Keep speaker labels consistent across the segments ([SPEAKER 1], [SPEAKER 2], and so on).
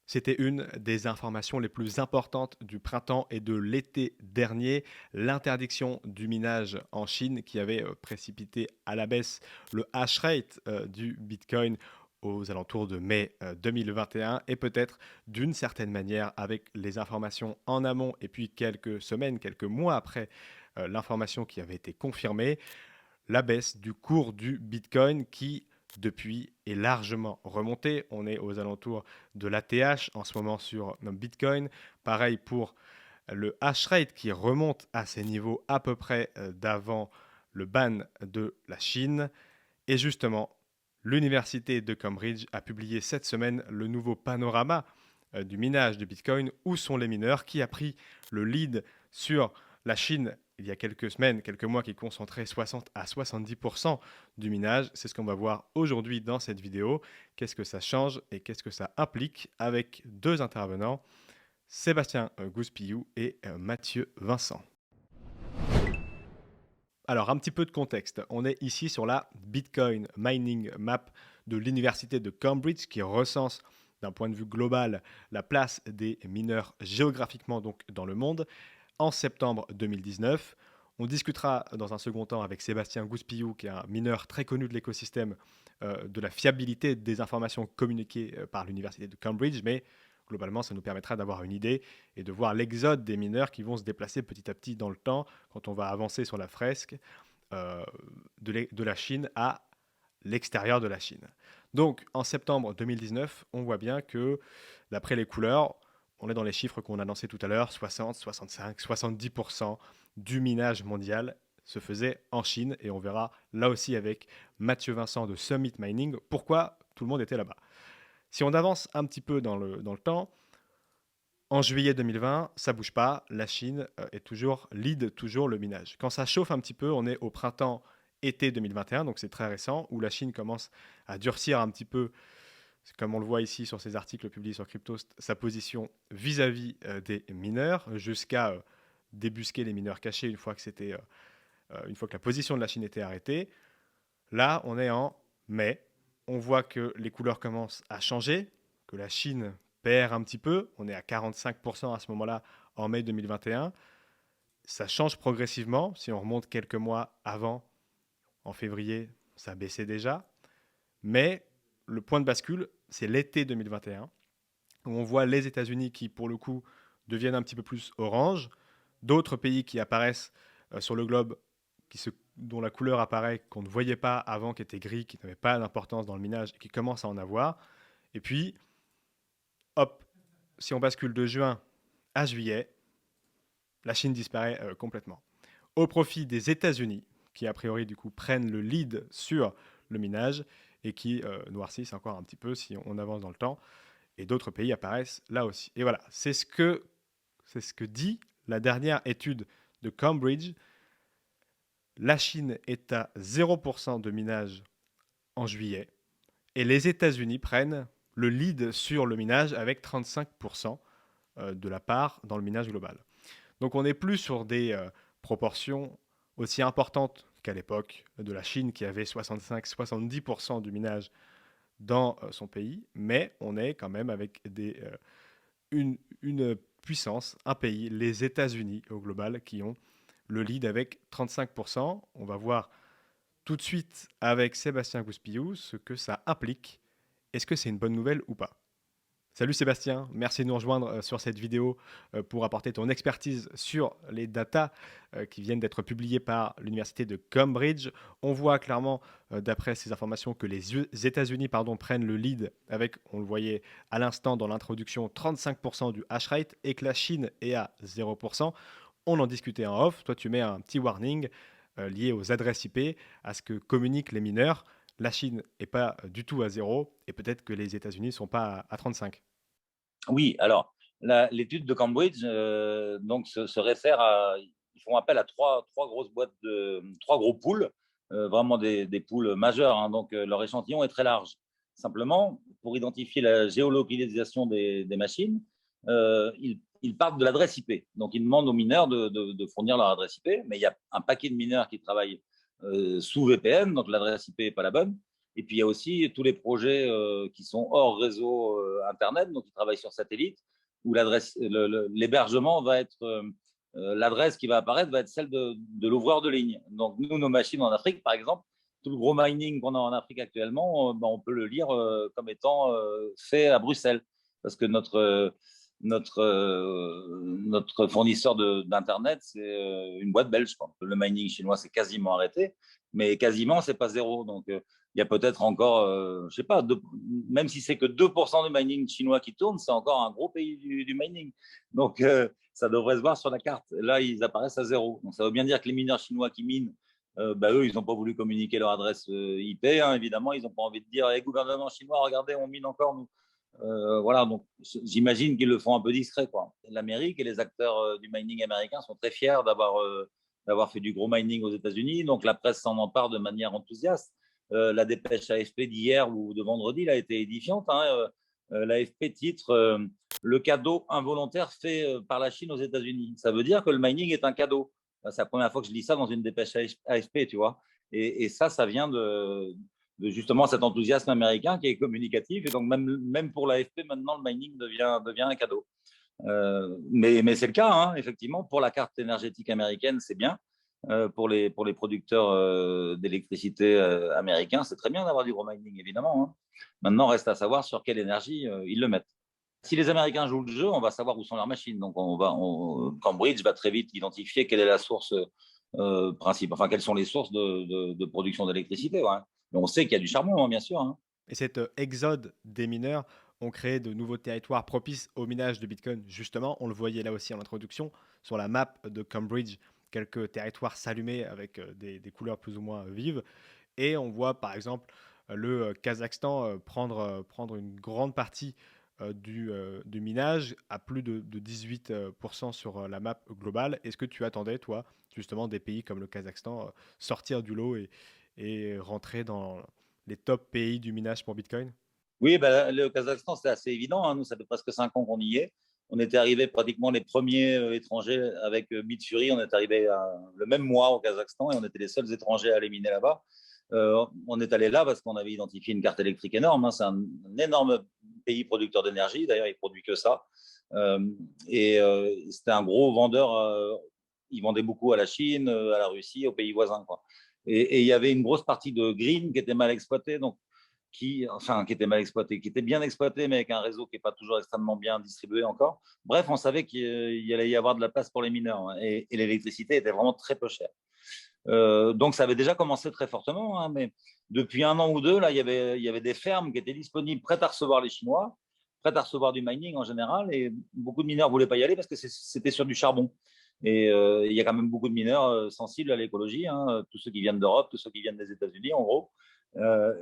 [SPEAKER 1] C'était une des informations les plus importantes du printemps et de l'été dernier, l'interdiction du minage en Chine qui avait précipité à la baisse le hash rate du Bitcoin aux alentours de mai 2021 et peut-être d'une certaine manière avec les informations en amont et puis quelques semaines, quelques mois après l'information qui avait été confirmée, la baisse du cours du Bitcoin qui, depuis, est largement remonté. On est aux alentours de l'ATH en ce moment sur Bitcoin. Pareil pour le hash rate qui remonte à ses niveaux à peu près d'avant le ban de la Chine. Et justement, l'université de Cambridge a publié cette semaine le nouveau panorama du minage de Bitcoin. Où sont les mineurs qui a pris le lead sur la Chine il y a quelques semaines, quelques mois, qui concentrait 60 à 70% du minage. C'est ce qu'on va voir aujourd'hui dans cette vidéo. Qu'est-ce que ça change et qu'est-ce que ça implique avec deux intervenants, Sébastien Gouspillou et Mathieu Vincent. Alors, un petit peu de contexte. On est ici sur la Bitcoin Mining Map de l'Université de Cambridge qui recense d'un point de vue global la place des mineurs géographiquement donc dans le monde en septembre 2019. On discutera dans un second temps avec Sébastien Gouspillou, qui est un mineur très connu de l'écosystème, de la fiabilité des informations communiquées par l'Université de Cambridge, mais globalement, ça nous permettra d'avoir une idée et de voir l'exode des mineurs qui vont se déplacer petit à petit dans le temps quand on va avancer sur la fresque euh, de la Chine à l'extérieur de la Chine. Donc, en septembre 2019, on voit bien que, d'après les couleurs, on est dans les chiffres qu'on a annoncés tout à l'heure, 60, 65, 70% du minage mondial se faisait en Chine. Et on verra là aussi avec Mathieu Vincent de Summit Mining pourquoi tout le monde était là-bas. Si on avance un petit peu dans le temps, en juillet 2020, ça bouge pas. La Chine est toujours lead toujours le minage. Quand ça chauffe un petit peu, on est au printemps-été 2021, donc c'est très récent, où la Chine commence à durcir un petit peu, comme on le voit ici sur ces articles publiés sur Cryptost, sa position vis-à-vis des mineurs, jusqu'à débusquer les mineurs cachés une fois que la position de la Chine était arrêtée. Là, on est en mai. On voit que les couleurs commencent à changer, que la Chine perd un petit peu. On est à 45% à ce moment-là en mai 2021. Ça change progressivement. Si on remonte quelques mois avant, en février, ça baissait déjà. Mais le point de bascule, c'est l'été 2021, où on voit les États-Unis qui, pour le coup, deviennent un petit peu plus orange, d'autres pays qui apparaissent sur le globe dont la couleur apparaît qu'on ne voyait pas avant, qui était gris, qui n'avait pas d'importance dans le minage et qui commence à en avoir. Et puis, hop, si on bascule de juin à juillet, la Chine disparaît complètement. Au profit des États-Unis, qui a priori du coup prennent le lead sur le minage et qui noircissent encore un petit peu si on avance dans le temps. Et d'autres pays apparaissent là aussi. Et voilà, c'est ce que dit la dernière étude de Cambridge. La Chine est à 0% de minage en juillet et les États-Unis prennent le lead sur le minage avec 35% de la part dans le minage global. Donc on n'est plus sur des proportions aussi importantes qu'à l'époque de la Chine qui avait 65-70% du minage dans son pays, mais on est quand même avec une puissance, un pays, les États-Unis au global, qui ont le lead avec 35%. On va voir tout de suite avec Sébastien Gouspillou ce que ça implique. Est-ce que c'est une bonne nouvelle ou pas? Salut Sébastien, merci de nous rejoindre sur cette vidéo pour apporter ton expertise sur les datas qui viennent d'être publiées par l'université de Cambridge. On voit clairement, d'après ces informations, que les États-Unis prennent le lead avec, on le voyait à l'instant dans l'introduction, 35% du hash rate et que la Chine est à 0%. On en discutait en off. Toi, tu mets un petit warning lié aux adresses IP, à ce que communiquent les mineurs. La Chine n'est pas du tout à zéro et peut-être que les États-Unis ne sont pas à 35.
[SPEAKER 2] Oui, alors l'étude de Cambridge donc se réfère à, ils font appel à trois grosses boîtes de trois gros pools, vraiment des pools majeurs, hein, donc leur échantillon est très large. Simplement, pour identifier la géolocalisation des machines, ils partent de l'adresse IP. Donc ils demandent aux mineurs de fournir leur adresse IP, mais il y a un paquet de mineurs qui travaillent sous VPN, donc l'adresse IP n'est pas la bonne. Et puis il y a aussi tous les projets qui sont hors réseau Internet, donc qui travaillent sur satellite, où l'hébergement va être l'adresse qui va apparaître va être celle de l'ouvreur de ligne. Donc nous, nos machines en Afrique, par exemple, tout le gros mining qu'on a en Afrique actuellement, on peut le lire comme étant fait à Bruxelles, parce que notre fournisseur d'Internet, c'est une boîte belge. Le mining chinois, c'est quasiment arrêté, mais quasiment, c'est pas zéro. Donc, il y a peut-être encore, je sais pas, même si c'est que 2% du mining chinois qui tourne, c'est encore un gros pays du mining. Donc, ça devrait se voir sur la carte. Là, ils apparaissent à zéro. Donc, ça veut bien dire que les mineurs chinois qui minent, eux, ils n'ont pas voulu communiquer leur adresse IP. Hein, évidemment, ils n'ont pas envie de dire, gouvernement chinois, regardez, on mine encore, nous. Voilà, donc j'imagine qu'ils le font un peu discret, quoi. L'Amérique et les acteurs du mining américain sont très fiers d'avoir fait du gros mining aux États-Unis. Donc la presse s'en empare de manière enthousiaste. La dépêche AFP d'hier ou de vendredi là, a été édifiante. Hein. L'AFP titre le cadeau involontaire fait par la Chine aux États-Unis. Ça veut dire que le mining est un cadeau. C'est la première fois que je lis ça dans une dépêche AFP, tu vois. Et ça vient de justement cet enthousiasme américain qui est communicatif. Et donc, même pour l'AFP, maintenant, le mining devient un cadeau. Mais c'est le cas, hein, effectivement. Pour la carte énergétique américaine, c'est bien. Pour les producteurs d'électricité américains, c'est très bien d'avoir du gros mining, évidemment. Hein. Maintenant, reste à savoir sur quelle énergie ils le mettent. Si les Américains jouent le jeu, on va savoir où sont leurs machines. Donc, Cambridge va très vite identifier quelle est la source principale, enfin, quelles sont les sources de production d'électricité. Ouais. Mais on sait qu'il y a du charbon, hein, bien sûr. Hein.
[SPEAKER 1] Et cet exode des mineurs ont créé de nouveaux territoires propices au minage de Bitcoin. Justement, on le voyait là aussi en introduction, sur la map de Cambridge, quelques territoires s'allumer avec des couleurs plus ou moins vives. Et on voit par exemple le Kazakhstan prendre une grande partie du minage à plus de 18% sur la map globale. Est-ce que tu attendais, toi, justement, des pays comme le Kazakhstan sortir du lot et rentrer dans les top pays du minage pour Bitcoin?
[SPEAKER 2] Oui, ben, le Kazakhstan, c'est assez évident. Hein. Nous, ça fait presque 5 ans qu'on y est. On était arrivés pratiquement les premiers étrangers avec Bitfury. On est arrivé le même mois au Kazakhstan et on était les seuls étrangers à aller miner là-bas. On est allé là parce qu'on avait identifié une carte électrique énorme. Hein. C'est un énorme pays producteur d'énergie. D'ailleurs, il ne produit que ça. C'était un gros vendeur. Il vendait beaucoup à la Chine, à la Russie, aux pays voisins. Quoi. Et il y avait une grosse partie de green qui était mal exploitée. Donc, qui était mal exploité, qui était bien exploité, mais avec un réseau qui n'est pas toujours extrêmement bien distribué encore. Bref, on savait qu'il allait y avoir de la place pour les mineurs hein, et l'électricité était vraiment très peu chère. Donc ça avait déjà commencé très fortement, hein, mais depuis 1 an ou 2, là, il y avait des fermes qui étaient disponibles, prêtes à recevoir les Chinois, prêtes à recevoir du mining en général, et beaucoup de mineurs ne voulaient pas y aller parce que c'était sur du charbon. Et il y a quand même beaucoup de mineurs sensibles à l'écologie, hein, tous ceux qui viennent d'Europe, tous ceux qui viennent des États-Unis, en gros.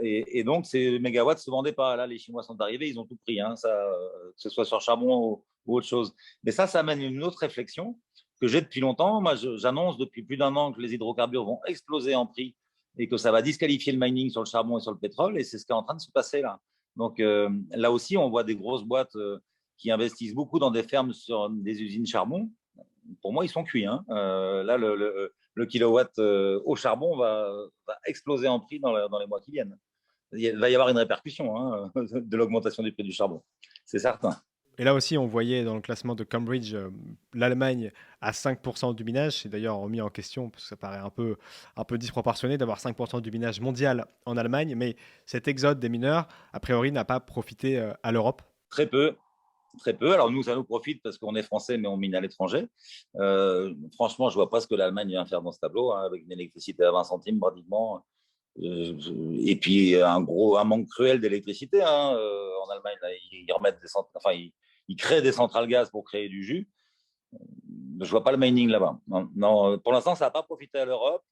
[SPEAKER 2] Et donc, ces mégawatts ne se vendaient pas. Là, les Chinois sont arrivés, ils ont tout pris, hein, que ce soit sur charbon ou autre chose. Mais ça amène une autre réflexion que j'ai depuis longtemps. Moi, j'annonce depuis plus d'1 an que les hydrocarbures vont exploser en prix et que ça va disqualifier le mining sur le charbon et sur le pétrole. Et c'est ce qui est en train de se passer là. Donc, là aussi, on voit des grosses boîtes qui investissent beaucoup dans des fermes sur des usines charbon. Pour moi, ils sont cuits. Hein. Là, le kilowatt au charbon va exploser en prix dans les mois qui viennent. Il va y avoir une répercussion hein, de l'augmentation du prix du charbon, c'est certain.
[SPEAKER 1] Et là aussi, on voyait dans le classement de Cambridge l'Allemagne à 5% du minage. C'est d'ailleurs remis en question parce que ça paraît un peu disproportionné d'avoir 5% du minage mondial en Allemagne. Mais cet exode des mineurs, a priori, n'a pas profité à l'Europe.
[SPEAKER 2] Très peu. Très peu. Alors nous, ça nous profite parce qu'on est français, mais on mine à l'étranger. Franchement, je vois pas ce que l'Allemagne vient faire dans ce tableau, hein, avec une électricité à 20 centimes pratiquement. Et puis un manque cruel d'électricité. Hein. En Allemagne, là, ils remettent ils créent des centrales gaz pour créer du jus. Je vois pas le mining là-bas. Non, non, pour l'instant, ça va pas profité à l'Europe.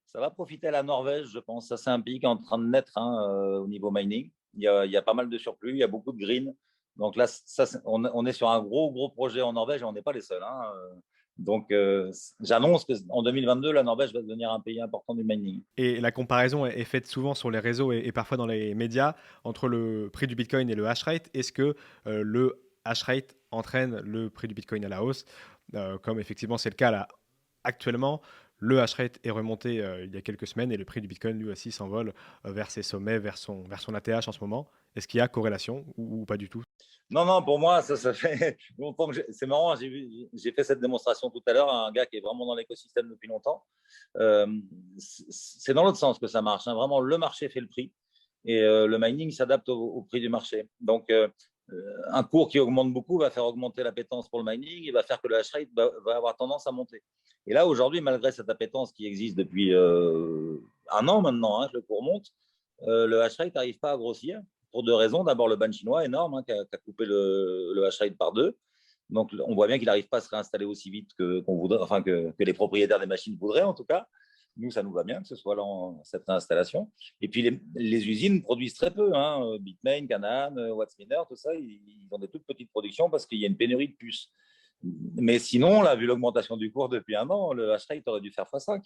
[SPEAKER 2] Ça va profiter à la Norvège, je pense. Ça, c'est un pays qui est en train de naître hein, au niveau mining. Il y a pas mal de surplus, il y a beaucoup de green. Donc là, on est sur un gros projet en Norvège et on n'est pas les seuls. Hein. Donc, j'annonce qu'en 2022, la Norvège va devenir un pays important du mining.
[SPEAKER 1] Et la comparaison est faite souvent sur les réseaux et parfois dans les médias entre le prix du Bitcoin et le hash rate. Est-ce que le hash rate entraîne le prix du Bitcoin à la hausse comme effectivement c'est le cas là actuellement? Le hash rate est remonté il y a quelques semaines et le prix du Bitcoin lui aussi s'envole vers ses sommets, vers son ATH en ce moment. Est-ce qu'il y a corrélation ou pas du tout?
[SPEAKER 2] Non, non, pour moi, ça fait longtemps que c'est marrant. J'ai fait cette démonstration tout à l'heure à un gars qui est vraiment dans l'écosystème depuis longtemps. Euh, c'est dans l'autre sens que ça marche, hein. Vraiment, le marché fait le prix et le mining s'adapte au prix du marché. Donc, un cours qui augmente beaucoup va faire augmenter l'appétence pour le mining et va faire que le hash rate va avoir tendance à monter. Et là, aujourd'hui, malgré cette appétence qui existe depuis un an maintenant, hein, que le cours monte, le hash rate n'arrive pas à grossir pour deux raisons. D'abord, le ban chinois énorme, hein, qui a coupé le hash rate par deux. Donc, on voit bien qu'il n'arrive pas à se réinstaller aussi vite qu'on voudrait, enfin que les propriétaires des machines voudraient, en tout cas. Nous, ça nous va bien que ce soit là cette réinstallation. Et puis, les usines produisent très peu, hein. Bitmain, Canaan, Wattsminer, tout ça, ils ont des toutes petites productions parce qu'il y a une pénurie de puces. Mais sinon, là, vu l'augmentation du cours depuis un an, le hash rate aurait dû faire x5,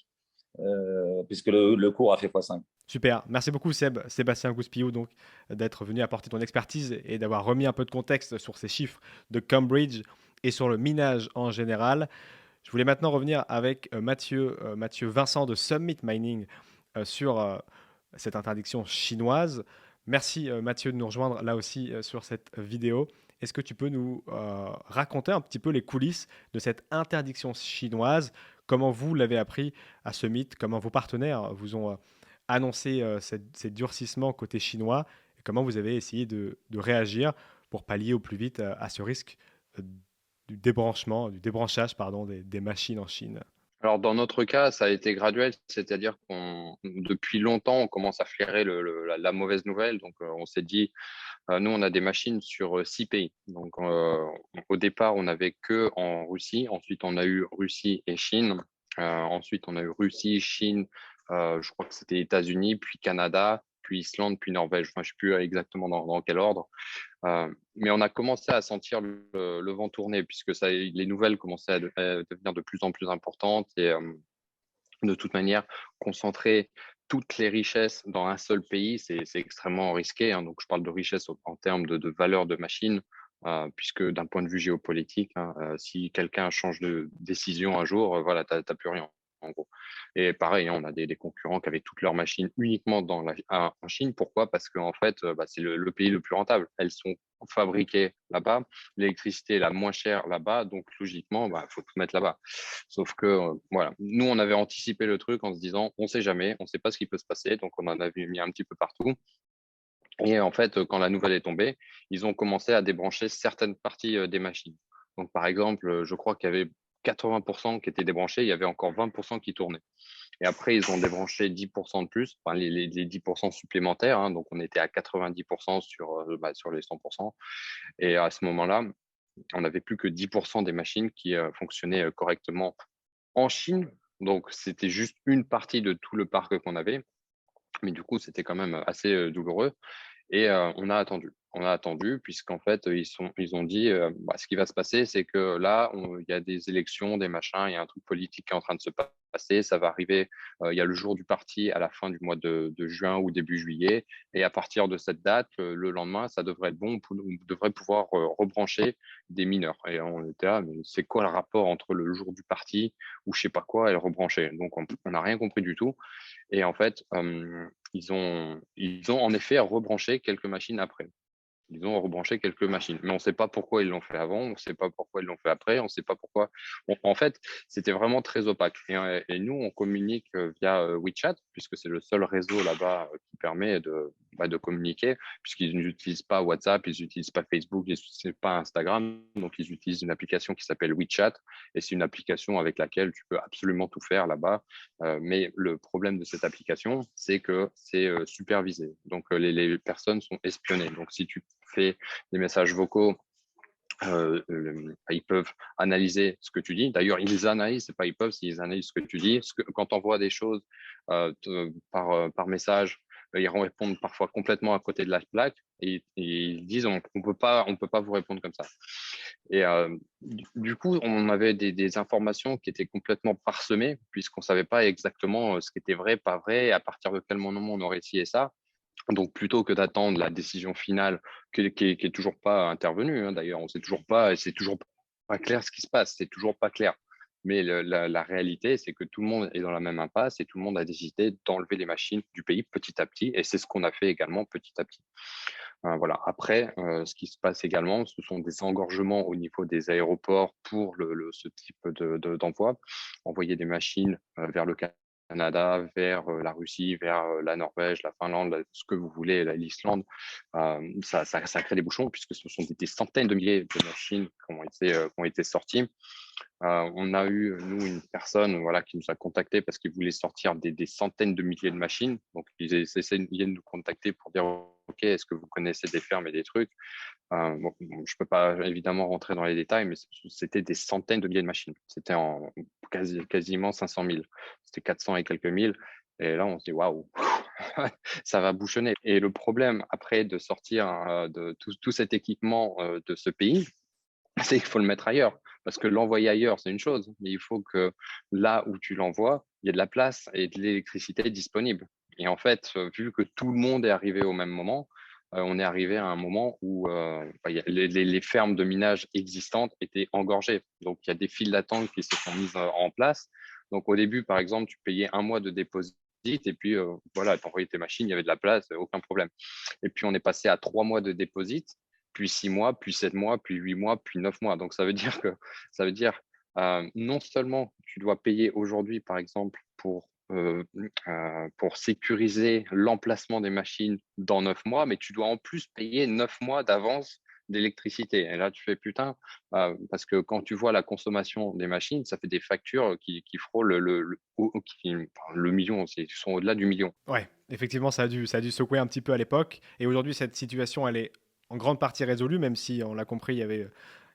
[SPEAKER 2] puisque le cours a fait x5.
[SPEAKER 1] Super. Merci beaucoup, Sébastien Gouspillou, donc, d'être venu apporter ton expertise et d'avoir remis un peu de contexte sur ces chiffres de Cambridge et sur le minage en général. Je voulais maintenant revenir avec Mathieu Vincent de Summit Mining sur cette interdiction chinoise. Merci Mathieu de nous rejoindre là aussi sur cette vidéo. Est-ce que tu peux nous raconter un petit peu les coulisses de cette interdiction chinoise? Comment vous l'avez appris à Summit? Comment vos partenaires vous ont annoncé ces durcissements côté chinois? Et comment vous avez essayé de réagir pour pallier au plus vite à ce risque euh, du débranchage pardon, des machines en Chine?
[SPEAKER 3] Alors, dans notre cas, ça a été graduel, c'est-à-dire qu'on, depuis longtemps, on commence à flairer la mauvaise nouvelle. Donc, on s'est dit, nous, on a des machines sur 6 pays. Donc, au départ, on n'avait que en Russie. Ensuite, on a eu Russie et Chine. Ensuite, on a eu Russie, Chine, je crois que c'était États-Unis, puis Canada, puis Islande, puis Norvège. Enfin, je ne sais plus exactement dans quel ordre. Mais on a commencé à sentir le vent tourner puisque les nouvelles commençaient à devenir de plus en plus importantes et de toute manière, concentrer toutes les richesses dans un seul pays, c'est extrêmement risqué, hein. Donc, je parle de richesse en termes de valeur de machine, puisque d'un point de vue géopolitique, hein, si quelqu'un change de décision un jour, voilà, t'as plus rien, en gros. Et pareil, hein, on a des concurrents qui avaient toutes leurs machines uniquement en Chine. Pourquoi? Parce qu'en fait, c'est le pays le plus rentable. Elles sont fabriquées là-bas, l'électricité est la moins chère là-bas, donc logiquement, il faut tout mettre là-bas. Sauf que, voilà, nous, on avait anticipé le truc en se disant, on sait jamais, on sait pas ce qui peut se passer, donc on en avait mis un petit peu partout. Et en fait, quand la nouvelle est tombée, ils ont commencé à débrancher certaines parties des machines. Donc, par exemple, je crois qu'il y avait 80% qui étaient débranchés, il y avait encore 20% qui tournaient. Et après, ils ont débranché 10% de plus, enfin, les 10% supplémentaires, hein, donc on était à 90% sur les 100%. Et à ce moment-là, on n'avait plus que 10% des machines qui fonctionnaient correctement en Chine. Donc, c'était juste une partie de tout le parc qu'on avait. Mais du coup, c'était quand même assez douloureux. Et on a attendu. On a attendu puisqu'en fait, ils ont dit, ce qui va se passer, c'est que là, il y a des élections, des machins, il y a un truc politique qui est en train de se passer. Ça va arriver, il y a le jour du parti à la fin du mois de juin ou début juillet. Et à partir de cette date, le lendemain, ça devrait être bon. On devrait pouvoir rebrancher des mineurs. Et on était là, mais c'est quoi le rapport entre le jour du parti ou je sais pas quoi et le rebrancher? Donc, on n'a rien compris du tout. Et en fait, ils ont en effet rebranché quelques machines après. Ils ont rebranché quelques machines, mais on ne sait pas pourquoi ils l'ont fait avant, on ne sait pas pourquoi ils l'ont fait après, on ne sait pas pourquoi. En fait, c'était vraiment très opaque. Et nous, on communique via WeChat, puisque c'est le seul réseau là-bas qui permet de communiquer, puisqu'ils n'utilisent pas WhatsApp, ils n'utilisent pas Facebook, ils n'utilisent pas Instagram, donc ils utilisent une application qui s'appelle WeChat, et c'est une application avec laquelle tu peux absolument tout faire là-bas. Mais le problème de cette application, c'est que c'est supervisé. Donc, les personnes sont espionnées. Donc, si tu fais des messages vocaux, ils peuvent analyser ce que tu dis. D'ailleurs, ils analysent, c'est pas ils peuvent, ils analysent ce que tu dis. Quand on voit des choses par message, ils répondent parfois complètement à côté de la plaque et ils disent on peut pas vous répondre comme ça. Et du coup, on avait des informations qui étaient complètement parsemées puisqu'on savait pas exactement ce qui était vrai, pas vrai, à partir de quel moment on aurait essayé ça. Donc, plutôt que d'attendre la décision finale qui est toujours pas intervenue, hein, d'ailleurs, on sait toujours pas, et c'est toujours pas clair ce qui se passe, c'est toujours pas clair. Mais la réalité, c'est que tout le monde est dans la même impasse et tout le monde a décidé d'enlever les machines du pays petit à petit. Et c'est ce qu'on a fait également petit à petit. Voilà. Après, ce qui se passe également, ce sont des engorgements au niveau des aéroports pour ce type d'envoi. Envoyer des machines vers le Canada, vers la Russie, vers la Norvège, la Finlande, ce que vous voulez, ça crée des bouchons puisque ce sont des centaines de milliers de machines qui ont été sorties. On a eu, nous, une personne voilà, qui nous a contacté parce qu'il voulait sortir des centaines de milliers de machines. Donc, ils essaient de nous contacter pour dire, OK, est-ce que vous connaissez des fermes et des trucs? Bon, je peux pas évidemment rentrer dans les détails, mais c'était des centaines de milliers de machines. C'était quasiment 500 000. C'était 400 et quelques mille. Et là, on se dit, waouh, ça va bouchonner. Et le problème après de sortir de tout cet équipement de ce pays, c'est qu'il faut le mettre ailleurs. Parce que l'envoyer ailleurs, c'est une chose, mais il faut que là où tu l'envoies, il y ait de la place et de l'électricité disponible. Et en fait, vu que tout le monde est arrivé au même moment, on est arrivé à un moment où les fermes de minage existantes étaient engorgées. Donc, il y a des files d'attente qui se sont mises en place. Donc, au début, par exemple, tu payais un mois de dépôt et puis voilà, tu envoyais tes machines, il y avait de la place, aucun problème. Et puis, on est passé à 3 mois de dépôt, puis 6 mois, puis 7 mois, puis 8 mois, puis 9 mois. Donc, ça veut dire non seulement tu dois payer aujourd'hui, par exemple, pour sécuriser l'emplacement des machines dans 9 mois, mais tu dois en plus payer 9 mois d'avance d'électricité. Et là, tu fais putain, parce que quand tu vois la consommation des machines, ça fait des factures qui frôlent le million, ils sont au-delà du million.
[SPEAKER 1] Ouais, effectivement, ça a dû secouer un petit peu à l'époque. Et aujourd'hui, cette situation, elle est en grande partie résolue, même si, on l'a compris, il y avait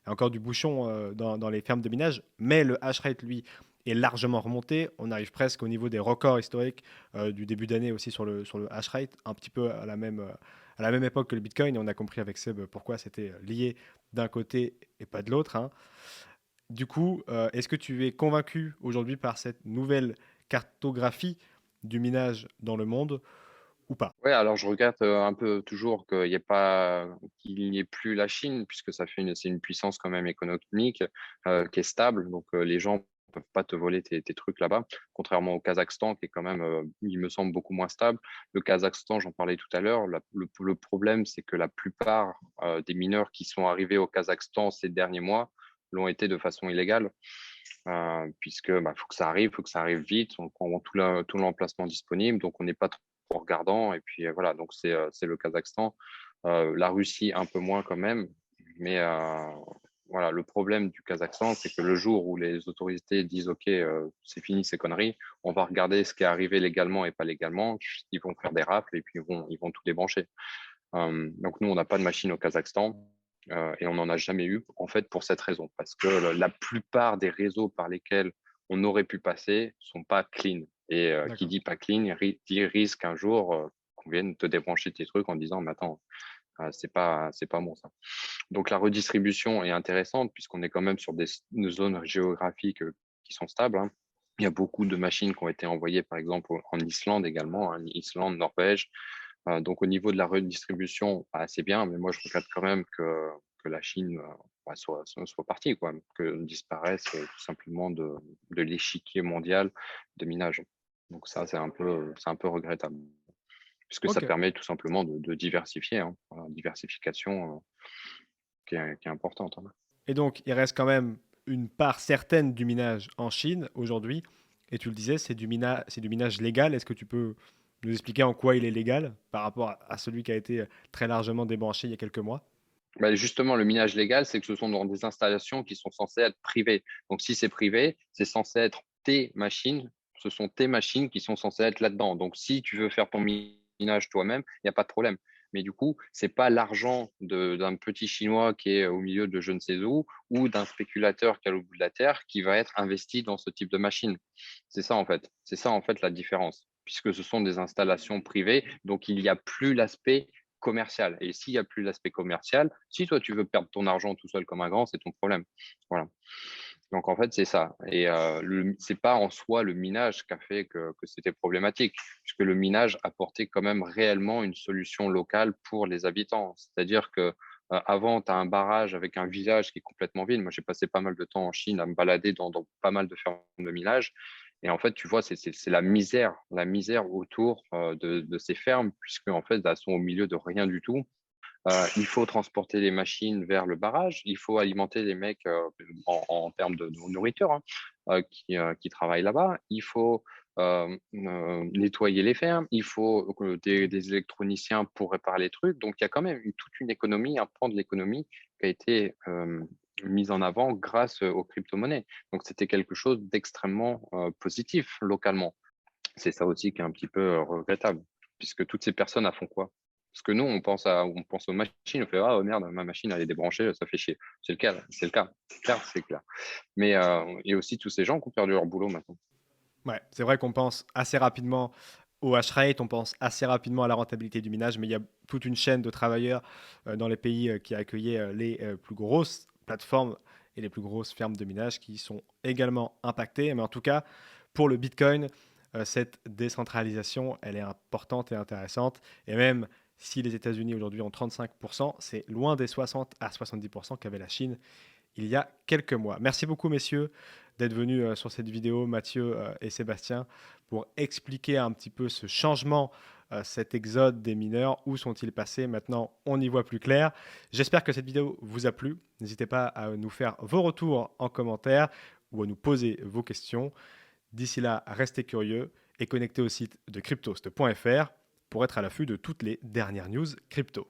[SPEAKER 1] encore du bouchon dans les fermes de minage. Mais le hash rate, lui, est largement remonté. On arrive presque au niveau des records historiques du début d'année aussi sur le hash rate, un petit peu à la même époque que le Bitcoin. Et on a compris avec Seb pourquoi c'était lié d'un côté et pas de l'autre, hein. Du coup, est-ce que tu es convaincu aujourd'hui par cette nouvelle cartographie du minage dans le monde ou pas?
[SPEAKER 3] Ouais, alors je regrette un peu toujours qu'il n'y ait plus la Chine, puisque c'est une puissance quand même économique qui est stable. Donc les gens ne peuvent pas te voler tes trucs là-bas, contrairement au Kazakhstan qui est quand même, il me semble, beaucoup moins stable. Le Kazakhstan, j'en parlais tout à l'heure, le problème, c'est que la plupart des mineurs qui sont arrivés au Kazakhstan ces derniers mois l'ont été de façon illégale, puisque faut que ça arrive vite, on prend tout l'emplacement disponible, donc on n'est pas trop regardant. Et puis voilà, donc c'est le Kazakhstan. La Russie, un peu moins quand même. Mais voilà, le problème du Kazakhstan, c'est que le jour où les autorités disent OK, c'est fini ces conneries, on va regarder ce qui est arrivé légalement et pas légalement. Ils vont faire des rafles et puis ils vont tout débrancher. Donc nous, on n'a pas de machine au Kazakhstan. Et on n'en a jamais eu, en fait, pour cette raison, parce que la plupart des réseaux par lesquels on aurait pu passer sont pas clean. Et qui
[SPEAKER 1] D'accord.
[SPEAKER 3] dit pas clean, dit risque un jour qu'on vienne te débrancher tes trucs en disant, mais attends, c'est pas bon ça. Donc la redistribution est intéressante puisqu'on est quand même sur des zones géographiques qui sont stables, hein. Il y a beaucoup de machines qui ont été envoyées, par exemple, en Islande également, hein, Islande, Norvège. Donc au niveau de la redistribution, c'est bien, mais moi je regrette quand même que la Chine soit partie, quoi, que disparaisse tout simplement de l'échiquier mondial de minage. Donc ça, c'est un peu regrettable, puisque ça
[SPEAKER 1] Ok.
[SPEAKER 3] permet tout simplement de diversifier, hein. Voilà, diversification qui est importante, hein.
[SPEAKER 1] Et donc, il reste quand même une part certaine du minage en Chine aujourd'hui. Et tu le disais, c'est du minage légal. Est-ce que tu peux nous expliquer en quoi il est légal par rapport à celui qui a été très largement débranché il y a quelques mois?
[SPEAKER 3] Justement, le minage légal, c'est que ce sont dans des installations qui sont censées être privées. Donc, si c'est privé, c'est censé être tes machines. Ce sont tes machines qui sont censées être là-dedans. Donc, si tu veux faire ton minage toi-même, il n'y a pas de problème. Mais du coup, c'est pas l'argent d'un petit Chinois qui est au milieu de je ne sais où ou d'un spéculateur qui est au bout de la terre qui va être investi dans ce type de machine. C'est ça, en fait. C'est ça, en fait, la différence. Puisque ce sont des installations privées, donc il n'y a plus l'aspect commercial. Et s'il n'y a plus l'aspect commercial, si toi tu veux perdre ton argent tout seul comme un grand, c'est ton problème. Voilà. Donc en fait, c'est ça. Et c'est pas en soi le minage qui a fait que c'était problématique, puisque le minage apportait quand même réellement une solution locale pour les habitants. C'est-à-dire que Avant, tu as un barrage avec un village qui est complètement vide. Moi, j'ai passé pas mal de temps en Chine à me balader dans pas mal de fermes de millage. Et en fait, tu vois, c'est la misère autour de ces fermes, puisque en fait, elles sont au milieu de rien du tout. Il faut transporter les machines vers le barrage, il faut alimenter les mecs en termes de nourriture hein, qui travaillent là-bas, il faut nettoyer les fermes, il faut des électroniciens pour réparer les trucs. Donc, il y a quand même toute une économie, un pan de l'économie qui a été mise en avant grâce aux crypto-monnaies. Donc, c'était quelque chose d'extrêmement positif localement. C'est ça aussi qui est un petit peu regrettable, puisque toutes ces personnes, elles font quoi? Parce que nous, on pense aux machines, on fait ah oh, merde, ma machine elle est débranchée, ça fait chier. C'est le cas, c'est clair, c'est clair. Mais il y a aussi tous ces gens qui ont perdu leur boulot maintenant.
[SPEAKER 1] Ouais, c'est vrai qu'on pense assez rapidement au hash rate, on pense assez rapidement à la rentabilité du minage, mais il y a toute une chaîne de travailleurs dans les pays qui accueillaient les plus grosses plateformes et les plus grosses fermes de minage qui sont également impactées. Mais en tout cas, pour le Bitcoin, cette décentralisation, elle est importante et intéressante. Et même si les États-Unis aujourd'hui ont 35%, c'est loin des 60 à 70% qu'avait la Chine il y a quelques mois. Merci beaucoup, messieurs, d'être venus sur cette vidéo, Mathieu et Sébastien, pour expliquer un petit peu ce changement, cet exode des mineurs. Où sont-ils passés? Maintenant, on y voit plus clair. J'espère que cette vidéo vous a plu. N'hésitez pas à nous faire vos retours en commentaire ou à nous poser vos questions. D'ici là, restez curieux et connectez au site de cryptost.fr pour être à l'affût de toutes les dernières news crypto.